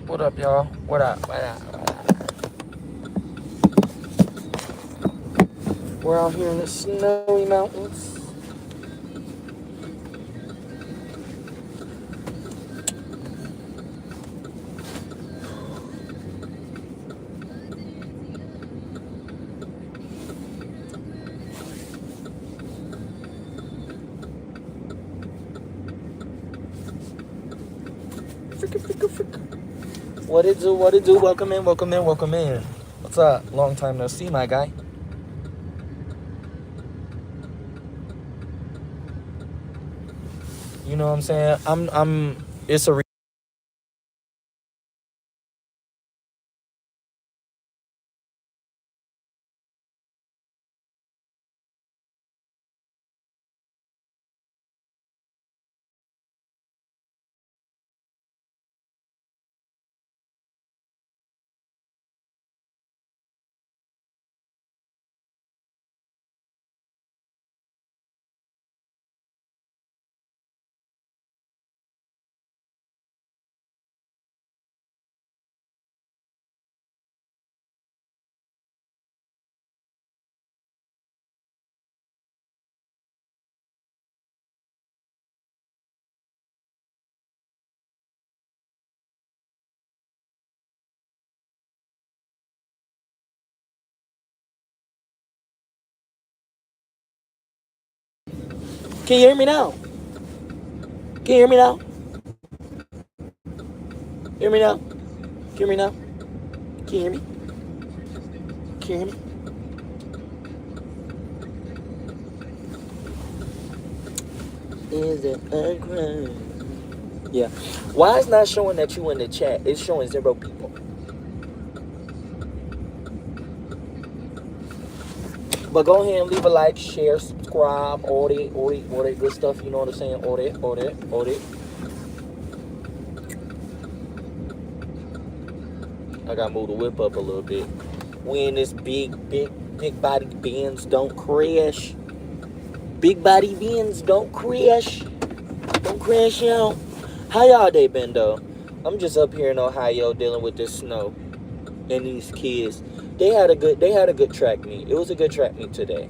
What up, y'all? What up? What up? What up? We're out here in the snowy mountains. Fricka, fricka, fricka. What it do? What it do? Welcome in, welcome in, welcome in. What's up? Long time no see, my guy. You know what I'm saying? It's a Can you hear me now? Can you hear me now? Hear me now? Can you hear me now? Can you hear me? Can you hear me? Is it a crime? Yeah. Why is not showing that you in the chat? It's showing 0 people. But go ahead and leave a like, share, subscribe, all that good stuff. You know what I'm saying? All that. I gotta move the whip up a little bit. We in this big body Benz don't crash. Big body Benz don't crash. Don't crash, y'all. How y'all day been though? I'm just up here in Ohio dealing with this snow and these kids. They had a good track meet. It was a good track meet today.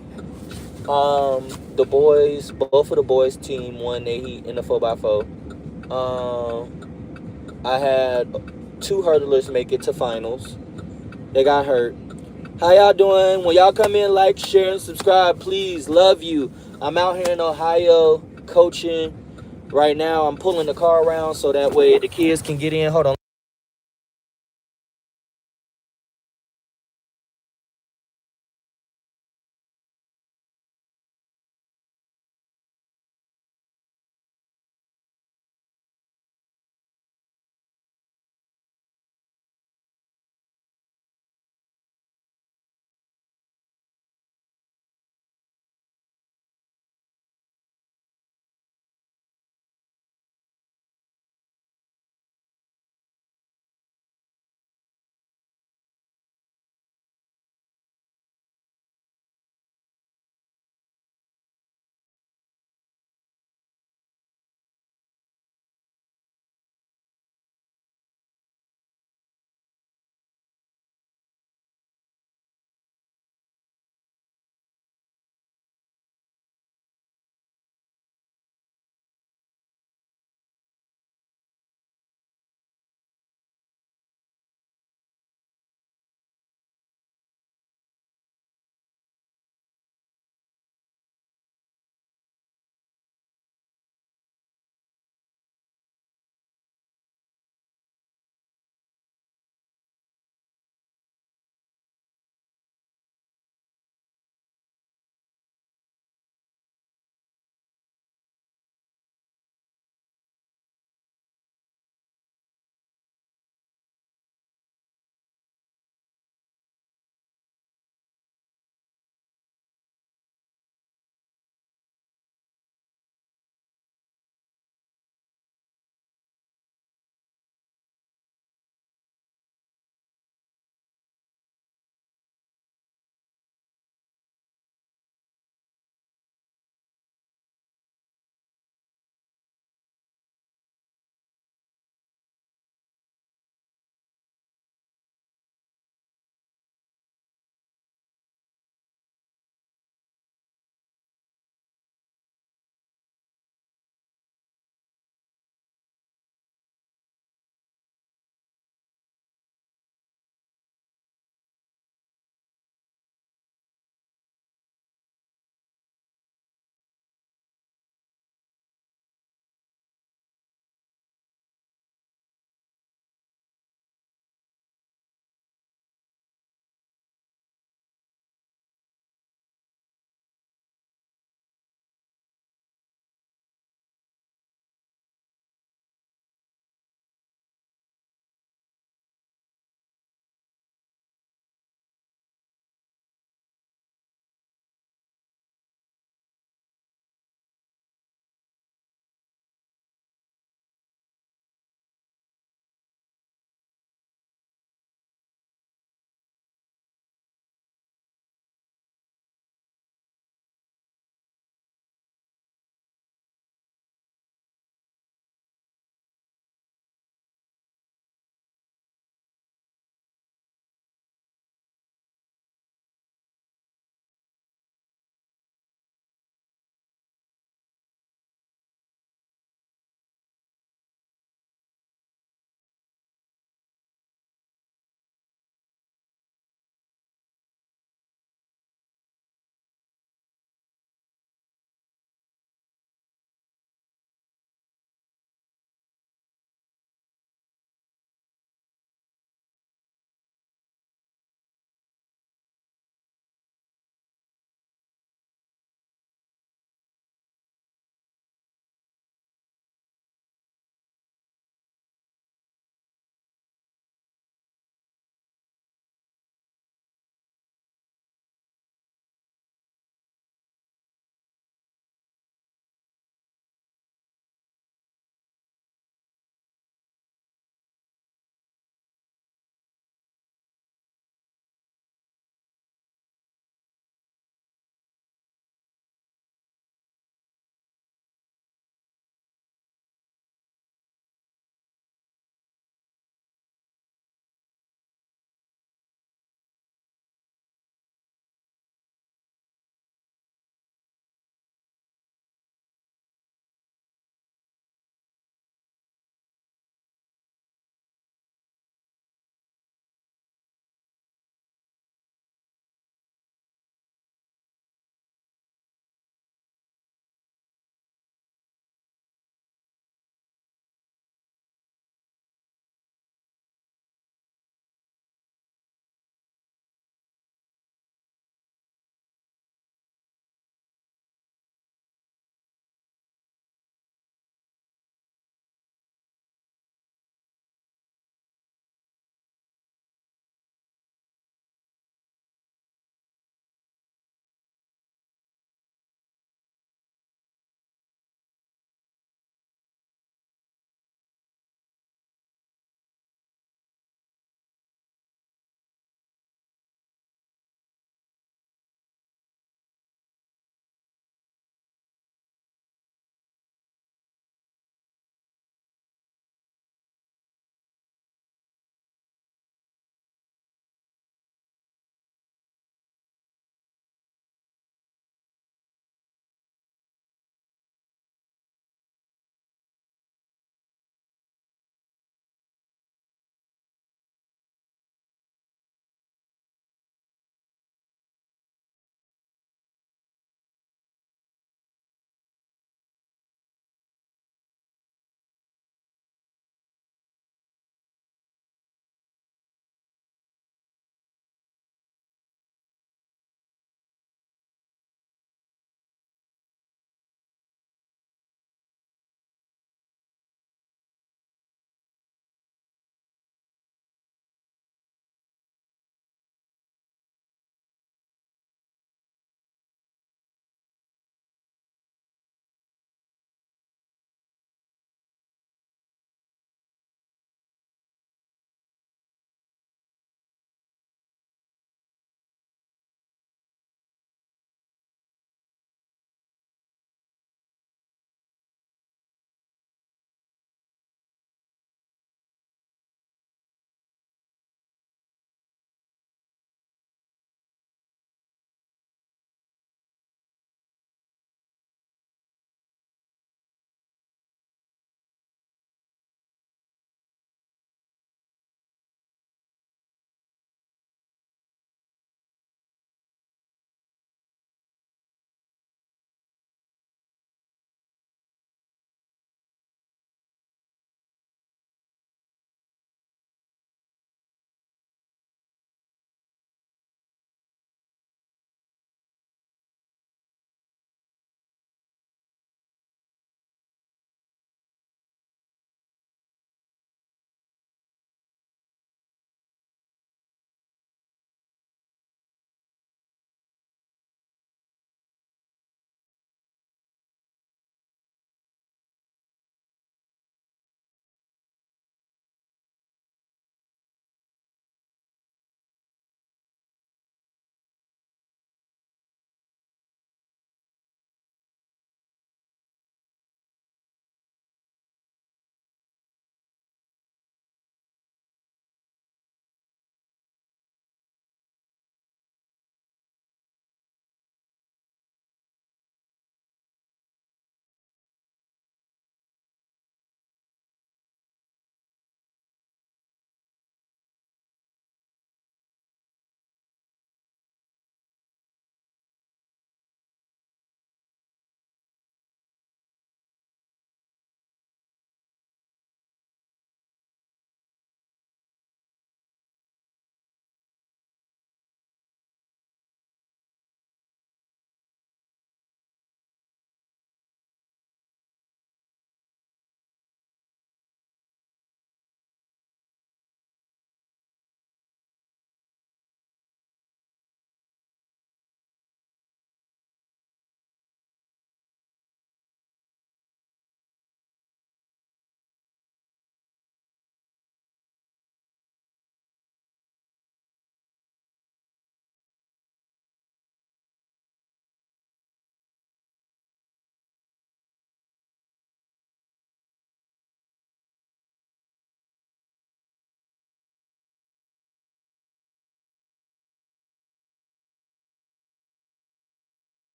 The boys, both of the boys' team won their heat in the 4x4. I had two hurdlers make it to finals. They got hurt. How y'all doing? When y'all come in, like, share, and subscribe, please. Love you. I'm out here in Ohio coaching. Right now, I'm pulling the car around so that way the kids can get in. Hold on.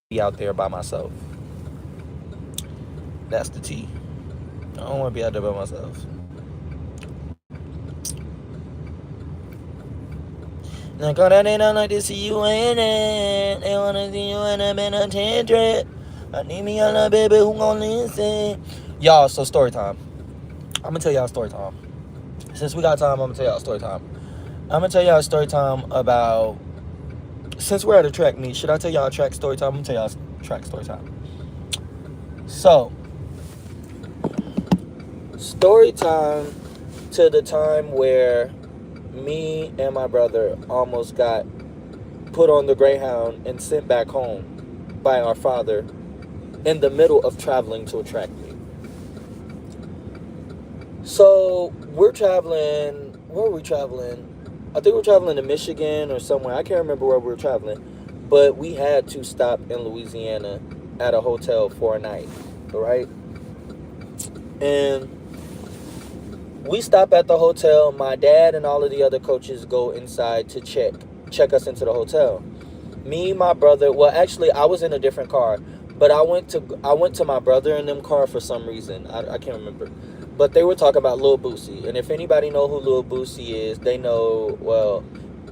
be out there by myself. That's the T. I don't want to be out there by myself. Now, girl, that they don't like to see you in it. They want to see you in a penitentiary. I need me a little baby who gon' listen. Y'all, so story time. I'm going to tell y'all story time. Since we got time, I'm going to tell y'all story time. I'm going to tell y'all a story time about... Since we're at a track meet, should I tell y'all a track story time? I'm going to tell y'all a track story time. So, story time to the time where me and my brother almost got put on the Greyhound and sent back home by our father in the middle of traveling to a track meet. So we're traveling. Where were we traveling? I think we're traveling to Michigan or somewhere. I can't remember where we were traveling, but we had to stop in Louisiana at a hotel for a night, right? And we stop at the hotel. My dad and all of the other coaches go inside to check us into the hotel. Me, my brother. Well, actually, I was in a different car, but I went to my brother in them car for some reason. I can't remember, but they were talking about Lil Boosie, and if anybody know who Lil Boosie is, they know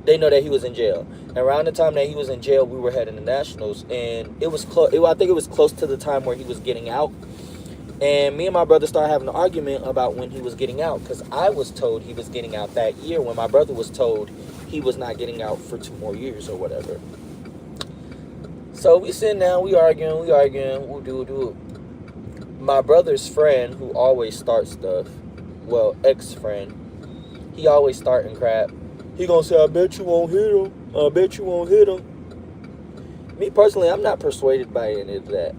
that he was in jail. And around the time that he was in jail, we were heading to nationals, and it was close. I think it was close to the time where he was getting out. And me and my brother started having an argument about when he was getting out, because I was told he was getting out that year when my brother was told he was not getting out for 2 more years or whatever. So we sitting down, we arguing, we'll do. My brother's friend, who always starts stuff, well, ex-friend, he always starting crap. He gonna say, I bet you won't hit him. Me personally, I'm not persuaded by any of that.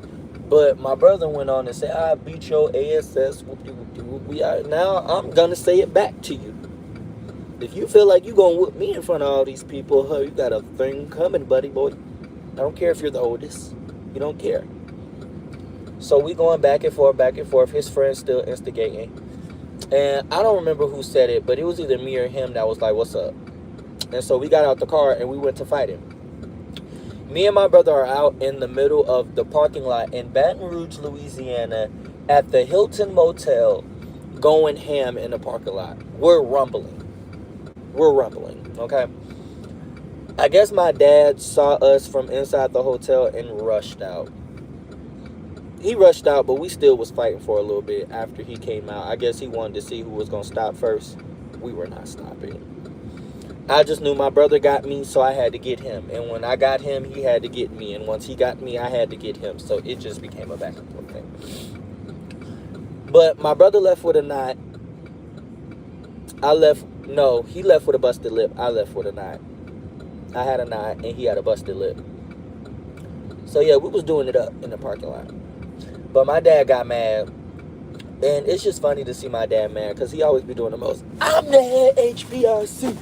But my brother went on and said, I beat your ass. Now I'm going to say it back to you. If you feel like you're going to whoop me in front of all these people, you got a thing coming, buddy boy. I don't care if you're the oldest. You don't care. So we going back and forth. His friend's still instigating. And I don't remember who said it, but it was either me or him that was like, what's up? And so we got out the car and we went to fight him. Me and my brother are out in the middle of the parking lot in Baton Rouge, Louisiana, at the Hilton Motel, going ham in the parking lot. We're rumbling, okay? I guess my dad saw us from inside the hotel and rushed out. He rushed out, but we still was fighting for a little bit after he came out. I guess he wanted to see who was going to stop first. We were not stopping. I just knew my brother got me, so I had to get him. And when I got him, he had to get me. And once he got me, I had to get him. So it just became a back and forth thing. But my brother left with a knot. He left with a busted lip. I left with a knot. I had a knot, and he had a busted lip. So yeah, we was doing it up in the parking lot. But my dad got mad. And it's just funny to see my dad mad, because he always be doing the most. I'm the head HBIC.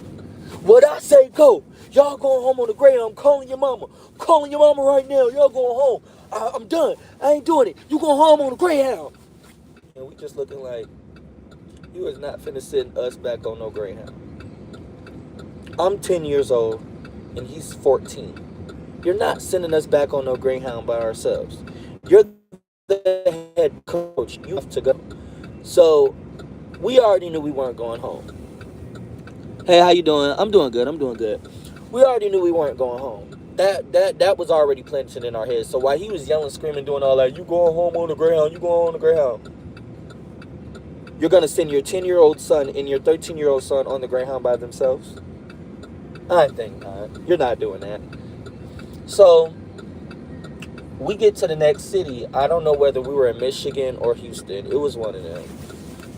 What I say go. Y'all going home on the Greyhound. I'm calling your mama. I'm calling your mama right now. Y'all going home. I'm done. I ain't doing it. You going home on the Greyhound. And we just looking like, you is not finna send us back on no Greyhound. I'm 10 years old and he's 14. You're not sending us back on no Greyhound by ourselves. You're the head coach. You have to go. So we already knew we weren't going home. Hey, how you doing? I'm doing good. We already knew we weren't going home. That was already planted in our heads. So while he was yelling, screaming, doing all that, you going home on the Greyhound, you're going to send your 10-year-old son and your 13-year-old son on the Greyhound by themselves? I think not. You're not doing that. So we get to the next city. I don't know whether we were in Michigan or Houston. It was one of them.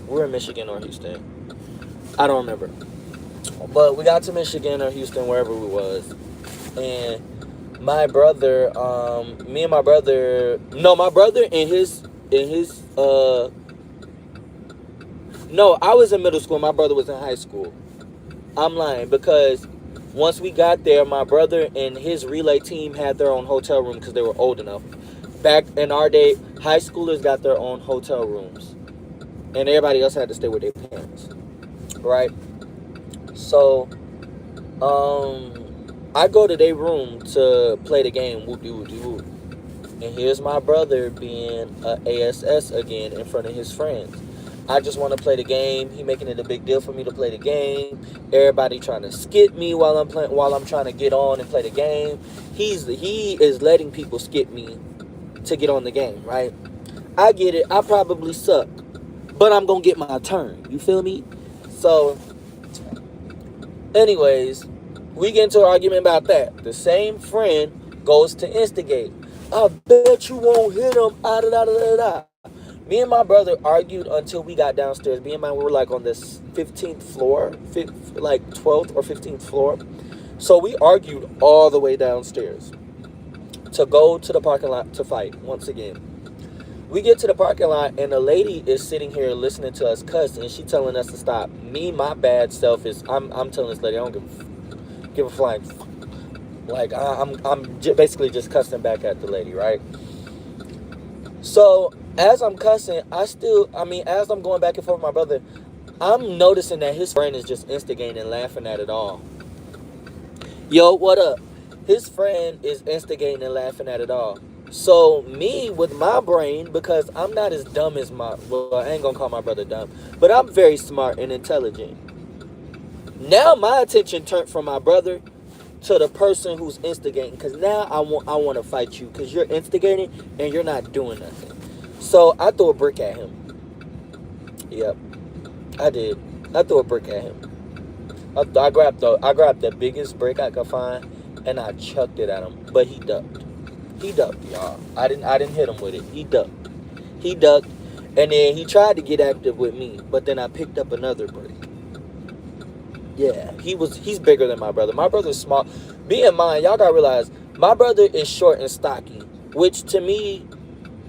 We were in Michigan or Houston. I don't remember. But we got to Michigan or Houston, wherever we was. And my brother and his no, I was in middle school. My brother was in high school. I'm lying, because once we got there, my brother and his relay team had their own hotel room because they were old enough. Back in our day, high schoolers got their own hotel rooms. And everybody else had to stay with their parents. Right? So, I go to their room to play the game, whoop-de-whoop-de-whoop. And here's my brother being a ASS again in front of his friends. I just want to play the game. He making it a big deal for me to play the game. Everybody trying to skip me while I'm playing, while I'm trying to get on and play the game. He is letting people skip me to get on the game, right? I get it. I probably suck, but I'm gonna get my turn. You feel me? So, anyways, we get into an argument about that. The same friend goes to instigate. I bet you won't hit him. Ah, da, da, da, da. Me and my brother argued until we got downstairs. Me and mine were like on this 15th floor, like 12th or 15th floor. So we argued all the way downstairs to go to the parking lot to fight once again. We get to the parking lot and the lady is sitting here listening to us cuss and she telling us to stop. Me, my bad self is I'm telling this lady I don't give a flying like basically just cussing back at the lady, right? So as I'm cussing, as I'm going back and forth with my brother, I'm noticing that his friend is just instigating and laughing at it all. Yo, what up? His friend is instigating and laughing at it all. So me with my brain, because I'm not as dumb as I ain't gonna call my brother dumb, but I'm very smart and intelligent. Now my attention turned from my brother to the person who's instigating, because now I want to fight you because you're instigating and you're not doing nothing. So I threw a brick at him. Yep, I did. I threw a brick at him. I grabbed the biggest brick I could find and I chucked it at him, but he ducked. He ducked, y'all. I didn't hit him with it. He ducked. And then he tried to get active with me, but then I picked up another brick. Yeah, he's bigger than my brother. My brother's small. Bear in mind, y'all gotta realize, my brother is short and stocky, which to me,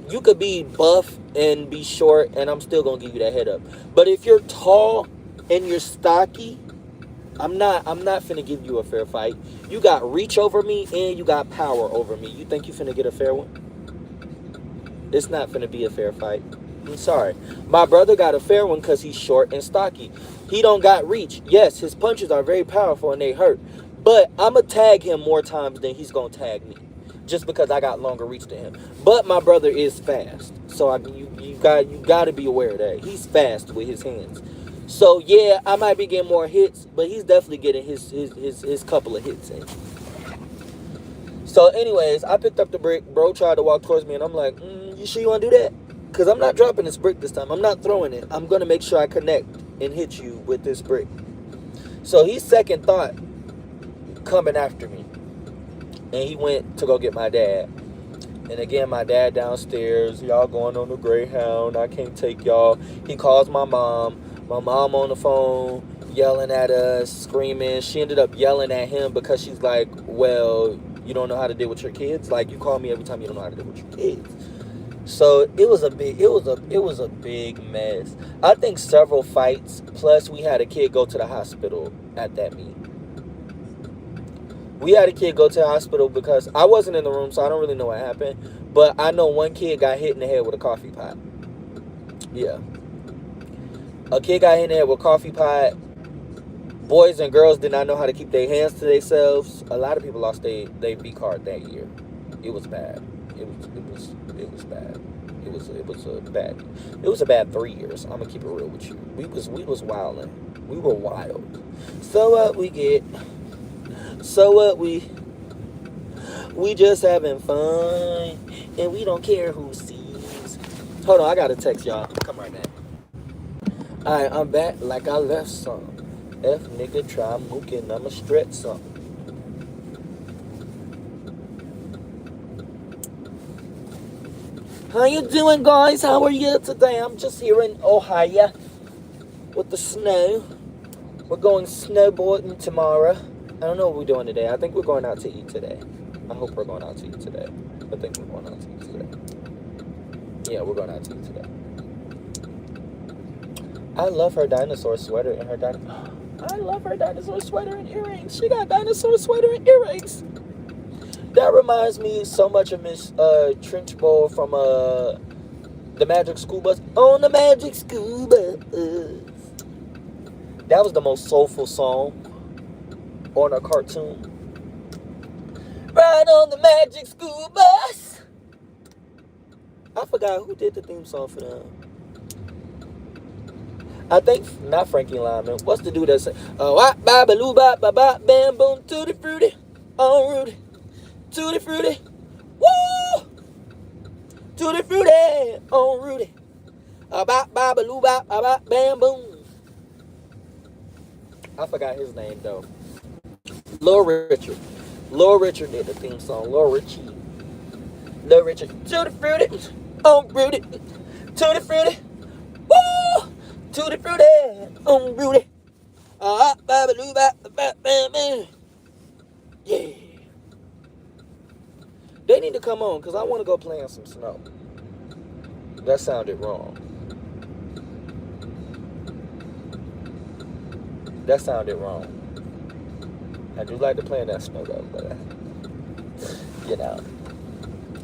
you could be buff and be short, and I'm still gonna give you that head up. But if you're tall and you're stocky, I'm not finna give you a fair fight. You got reach over me and you got power over me. You think you finna get a fair one? It's not finna be a fair fight. I'm sorry. My brother got a fair one because he's short and stocky. He don't got reach. Yes, his punches are very powerful and they hurt. But I'm going to tag him more times than he's going to tag me. Just because I got longer reach than him. But my brother is fast. So you got to be aware of that. He's fast with his hands. So yeah, I might be getting more hits, but he's definitely getting his couple of hits in. So anyways, I picked up the brick. Bro tried to walk towards me and I'm like, you sure you want to do that? Because I'm not dropping this brick this time. I'm not throwing it. I'm going to make sure I connect and hit you with this brick. So he's second thought coming after me. And he went to go get my dad. And again, my dad downstairs. Y'all going on the Greyhound. I can't take y'all. He calls my mom. My mom on the phone yelling at us, screaming. She ended up yelling at him because she's like, well, you don't know how to deal with your kids? Like, you call me every time you don't know how to deal with your kids. So it was a big mess. I think several fights, plus we had a kid go to the hospital at that meet. We had a kid go to the hospital because I wasn't in the room, so I don't really know what happened. But I know one kid got hit in the head with a coffee pot. Yeah. A kid got hit in the head with a coffee pot. Boys and girls did not know how to keep their hands to themselves. A lot of people lost their V card that year. It was bad. It was bad. It was a bad 3 years. I'm gonna keep it real with you. We was wilding. We were wild. So what we get? So what we just having fun and we don't care who sees. Hold on, I got a text, y'all. Come right now. Alright, I'm back like I left some. F nigga try mooking, I'ma stretch something. How you doing, guys? How are you today? I'm just here in Ohio with the snow. We're going snowboarding tomorrow. I don't know what we're doing today. I think we're going out to eat today. I hope we're going out to eat today. I think we're going out to eat today. Yeah, we're going out to eat today. I love her dinosaur sweater and her I love her dinosaur sweater and earrings. She got dinosaur sweater and earrings. That reminds me so much of Miss Trenchbull from the Magic School Bus. On the Magic School Bus. That was the most soulful song on a cartoon. Ride on the Magic School Bus. I forgot who did the theme song for them. I think not Frankie Lyman. What's the dude that say, "Oh, ba ba loo ba ba ba bam boom tutti frutti, on Rudy, tutti frutti, woo, tutti frutti, on Rudy, ba ba ba loo ba ba ba bam boom." I forgot his name though. Lil Richard. Lil Richard did the theme song. Lil Richie. Lil Richard. Tutti frutti, on Rudy, tutti frutti, woo, tutti frutti, on Rudy. Yeah. They need to come on because I want to go play in some snow. That sounded wrong. That sounded wrong. I do like to play in that snow though, but you know.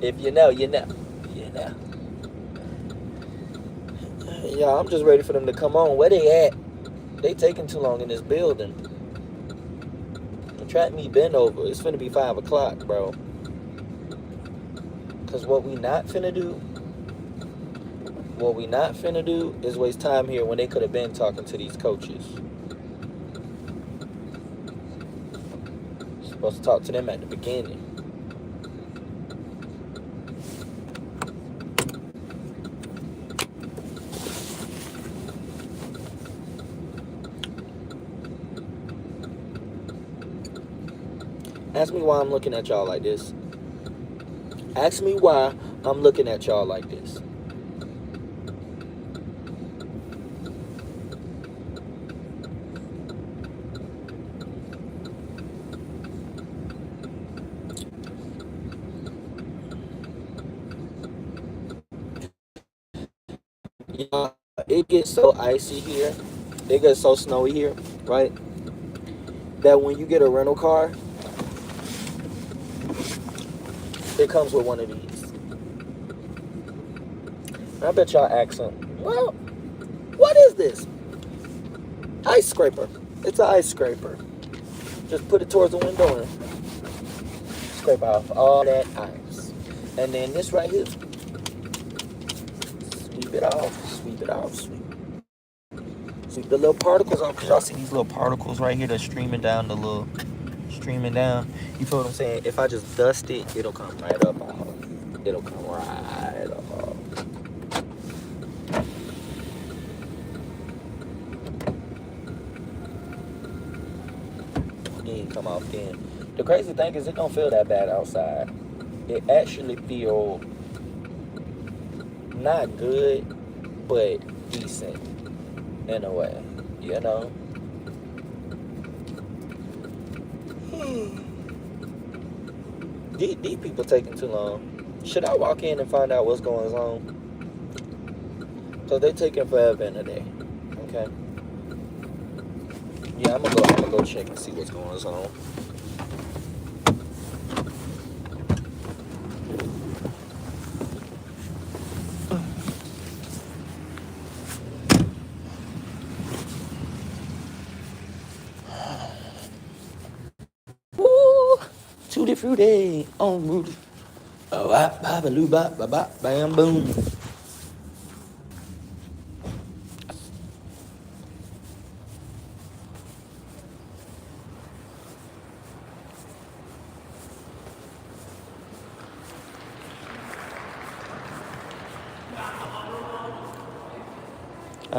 If you know, you know. You know. Yeah, I'm just ready for them to come on. Where they at? They taking too long in this building. The track me bend over. It's finna be 5 o'clock, bro. Cause what we not finna do is waste time here when they could have been talking to these coaches. Supposed to talk to them at the beginning. Ask me why I'm looking at y'all like this. Ask me why I'm looking at y'all like this. Yeah, it gets so icy here. It gets so snowy here, right? That when you get a rental car, it comes with one of these. I bet y'all ask them, well, what is this? Ice scraper. It's an ice scraper. Just put it towards the window and scrape off all that ice. And then this right here, sweep it off, sweep it off, sweep the little particles off. Cause y'all see these little particles right here that's streaming down. You feel what I'm saying? If I just dust it, it'll come right up off. It'll come right up off. It didn't come off then. The crazy thing is it don't feel that bad outside. It actually feel not good, but decent in a way, you know. These people taking too long. Should I walk in and find out what's going on? Cause they taking forever in a day. Okay. Yeah, I'm gonna go check and see what's going on. Woo! Tutti frutti on Rudy. Oh, bam boom.